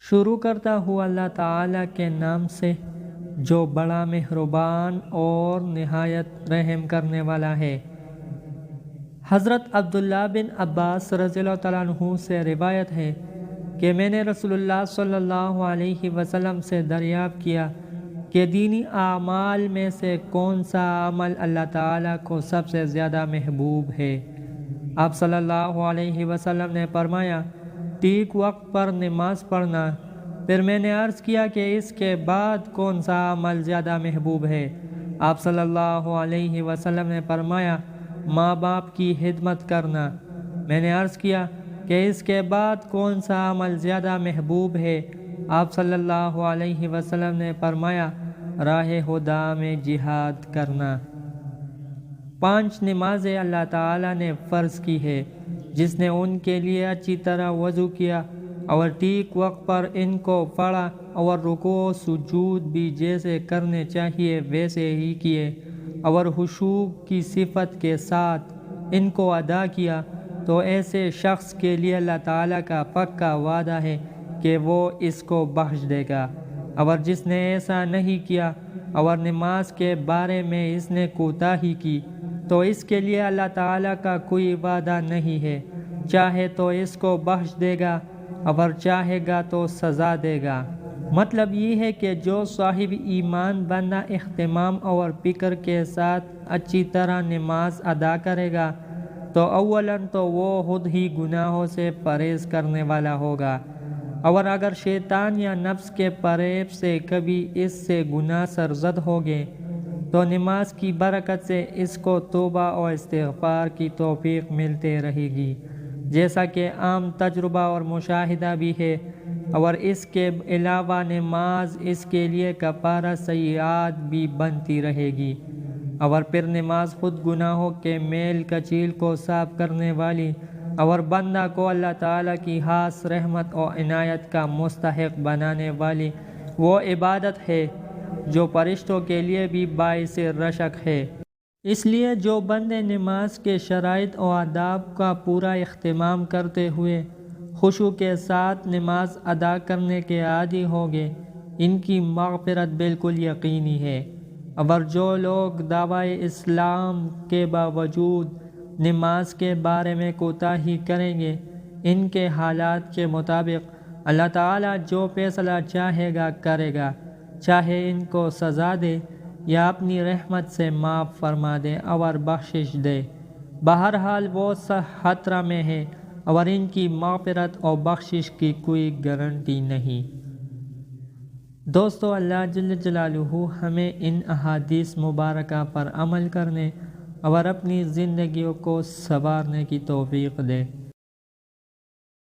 شروع کرتا ہوں اللہ تعالیٰ کے نام سے جو بڑا مہربان اور نہایت رحم کرنے والا ہے۔ حضرت عبداللہ بن عباس رضی اللہ تعالیٰ عنہ سے روایت ہے کہ میں نے رسول اللہ صلی اللہ علیہ وسلم سے دریافت کیا کہ دینی اعمال میں سے کون سا عمل اللہ تعالیٰ کو سب سے زیادہ محبوب ہے۔ آپ صلی اللہ علیہ وسلم نے فرمایا، ٹھیک وقت پر نماز پڑھنا۔ پھر میں نے عرض کیا کہ اس کے بعد کون سا عمل زیادہ محبوب ہے؟ آپ صلی اللہ علیہ وسلم نے فرمایا، ماں باپ کی خدمت کرنا۔ میں نے عرض کیا کہ اس کے بعد کون سا عمل زیادہ محبوب ہے؟ آپ صلی اللہ علیہ وسلم نے فرمایا، راہ خدا میں جہاد کرنا۔ 5 نمازیں اللہ تعالیٰ نے فرض کی ہے۔ جس نے ان کے لیے اچھی طرح وضو کیا اور ٹھیک وقت پر ان کو پڑھا اور رکوع و سجود بھی جیسے کرنے چاہیے ویسے ہی کیے اور خشوع کی صفت کے ساتھ ان کو ادا کیا، تو ایسے شخص کے لیے اللہ تعالیٰ کا پکا وعدہ ہے کہ وہ اس کو بخش دے گا۔ اور جس نے ایسا نہیں کیا اور نماز کے بارے میں اس نے کوتاہی کی، تو اس کے لیے اللہ تعالیٰ کا کوئی وعدہ نہیں ہے۔ چاہے تو اس کو بخش دے گا اور چاہے گا تو سزا دے گا۔ مطلب یہ ہے کہ جو صاحب ایمان بندہ اہتمام اور فکر کے ساتھ اچھی طرح نماز ادا کرے گا تو اولاً تو وہ خود ہی گناہوں سے پرہیز کرنے والا ہوگا، اور اگر شیطان یا نفس کے فریب سے کبھی اس سے گناہ سرزد ہو گئے تو نماز کی برکت سے اس کو توبہ اور استغفار کی توفیق ملتے رہے گی، جیسا کہ عام تجربہ اور مشاہدہ بھی ہے۔ اور اس کے علاوہ نماز اس کے لیے کفارہ سیئات بھی بنتی رہے گی، اور پھر نماز خود گناہوں کے میل کچیل کو صاف کرنے والی اور بندہ کو اللہ تعالیٰ کی خاص رحمت اور عنایت کا مستحق بنانے والی وہ عبادت ہے جو فرشتوں کے لیے بھی باعث رشک ہے۔ اس لیے جو بندے نماز کے شرائط و آداب کا پورا اہتمام کرتے ہوئے خشوع کے ساتھ نماز ادا کرنے کے عادی ہو گئے، ان کی مغفرت بالکل یقینی ہے۔ اور جو لوگ دعوی اسلام کے باوجود نماز کے بارے میں کوتاہی کریں گے، ان کے حالات کے مطابق اللہ تعالیٰ جو فیصلہ چاہے گا کرے گا، چاہے ان کو سزا دے یا اپنی رحمت سے معاف فرما دے اور بخشش دے۔ بہرحال وہ خطرہ میں ہے اور ان کی مغفرت اور بخشش کی کوئی گارنٹی نہیں۔ دوستو، اللہ جل جلالہ ہمیں ان احادیث مبارکہ پر عمل کرنے اور اپنی زندگیوں کو سنوارنے کی توفیق دے۔